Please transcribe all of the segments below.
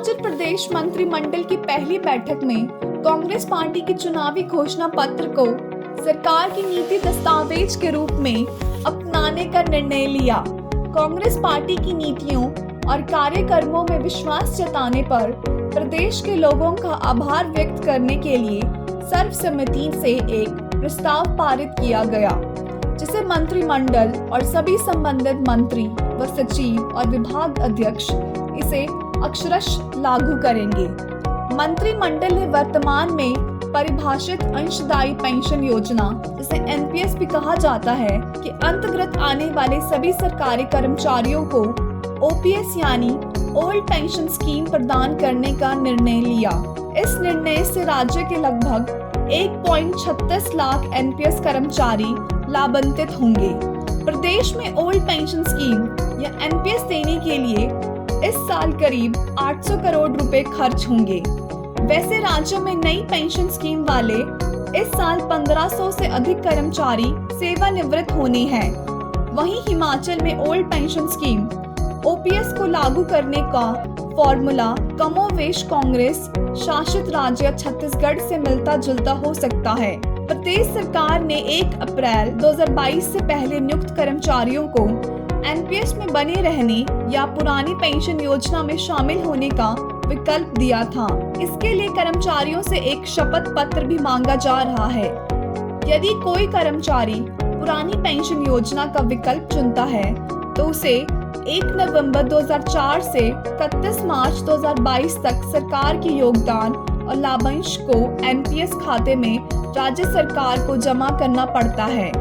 हिमाचल प्रदेश मंत्रिमंडल की पहली बैठक में कांग्रेस पार्टी के चुनावी घोषणा पत्र को सरकार की नीति दस्तावेज के रूप में अपनाने का निर्णय लिया। कांग्रेस पार्टी की नीतियों और कार्यक्रमों में विश्वास जताने पर प्रदेश के लोगों का आभार व्यक्त करने के लिए सर्वसम्मति से एक प्रस्ताव पारित किया गया, जिसे मंत्रिमंडल और सभी संबंधित मंत्री व सचिव और विभाग अध्यक्ष इसे अक्षरशः लागू करेंगे। मंत्रिमंडल ने वर्तमान में परिभाषित अंशदायी पेंशन योजना, जिसे एनपीएस भी कहा जाता है, के अंतर्गत आने वाले सभी सरकारी कर्मचारियों को ओपीएस यानी ओल्ड पेंशन स्कीम प्रदान करने का निर्णय लिया। इस निर्णय से राज्य के लगभग 1.36 लाख एनपीएस कर्मचारी लाभान्वित होंगे। प्रदेश में ओल्ड पेंशन स्कीम या एनपीएस देने के लिए इस साल करीब 800 करोड़ रुपए खर्च होंगे। वैसे राज्य में नई पेंशन स्कीम वाले इस साल 1500 से अधिक कर्मचारी सेवानिवृत्त होने हैं। वहीं हिमाचल में ओल्ड पेंशन स्कीम ओपीएस को लागू करने का फॉर्मूला कमोवेश कांग्रेस शासित राज्य छत्तीसगढ़ से मिलता जुलता हो सकता है। प्रदेश सरकार ने 1 अप्रैल 2022 से पहले नियुक्त कर्मचारियों को एनपीएस में बने रहने या पुरानी पेंशन योजना में शामिल होने का विकल्प दिया था। इसके लिए कर्मचारियों से एक शपथ पत्र भी मांगा जा रहा है। यदि कोई कर्मचारी पुरानी पेंशन योजना का विकल्प चुनता है तो उसे 1 नवंबर 2004 से 31 मार्च 2022 तक सरकार के योगदान और लाभांश को एनपीएस खाते में राज्य सरकार को जमा करना पड़ता है।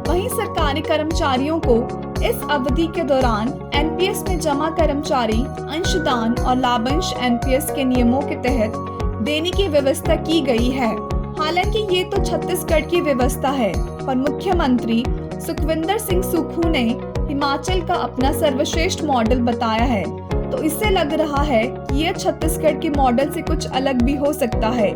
वहीं सरकारी कर्मचारियों को इस अवधि के दौरान एनपीएस में जमा कर्मचारी अंशदान और लाभांश एनपीएस के नियमों के तहत देने की व्यवस्था की गई है। हालांकि ये तो छत्तीसगढ़ की व्यवस्था है, पर मुख्यमंत्री सुखविंदर सिंह सुक्खू ने हिमाचल का अपना सर्वश्रेष्ठ मॉडल बताया है, तो इससे लग रहा है कि यह छत्तीसगढ़ के मॉडल से कुछ अलग भी हो सकता है।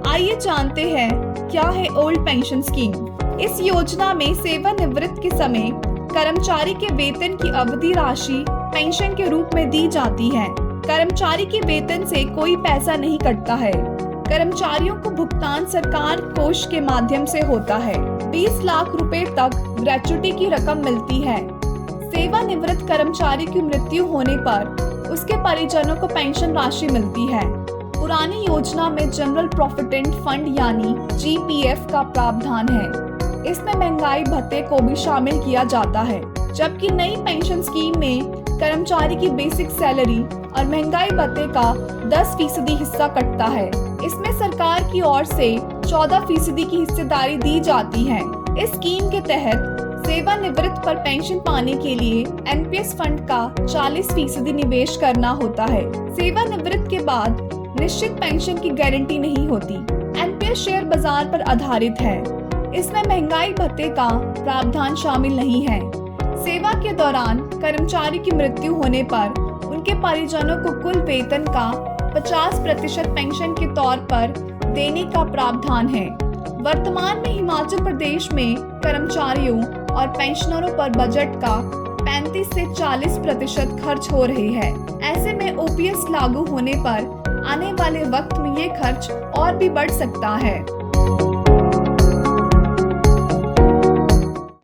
आइए जानते हैं क्या है ओल्ड पेंशन स्कीम। इस योजना में सेवानिवृत्ति के समय कर्मचारी के वेतन की अवधि राशि पेंशन के रूप में दी जाती है। कर्मचारी के वेतन से कोई पैसा नहीं कटता है। कर्मचारियों को भुगतान सरकार कोष के माध्यम से होता है। 20 लाख रुपए तक ग्रेच्युटी की रकम मिलती है। सेवानिवृत्त कर्मचारी की मृत्यु होने पर उसके परिजनों को पेंशन राशि मिलती है। पुरानी योजना में जनरल प्रोविडेंट फंड यानी जीपीएफ का प्रावधान है। इसमें महंगाई भत्ते को भी शामिल किया जाता है, जबकि नई पेंशन स्कीम में कर्मचारी की बेसिक सैलरी और महंगाई भत्ते का 10% हिस्सा कटता है। इसमें सरकार की ओर से 14% की हिस्सेदारी दी जाती है। इस स्कीम के तहत सेवानिवृत्त पर पेंशन पाने के लिए एनपीएस फंड का 40% निवेश करना होता है। सेवानिवृत्त के बाद निश्चित पेंशन की गारंटी नहीं होती। एनपीएस शेयर बाजार पर आधारित है। इसमें महंगाई भत्ते का प्रावधान शामिल नहीं है। सेवा के दौरान कर्मचारी की मृत्यु होने पर उनके परिजनों को कुल वेतन का 50% पेंशन के तौर पर देने का प्रावधान है। वर्तमान में हिमाचल प्रदेश में कर्मचारियों और पेंशनरों पर बजट का 35 से 40% खर्च हो रही है। ऐसे में ओपीएस लागू होने पर आने वाले वक्त में ये खर्च और भी बढ़ सकता है।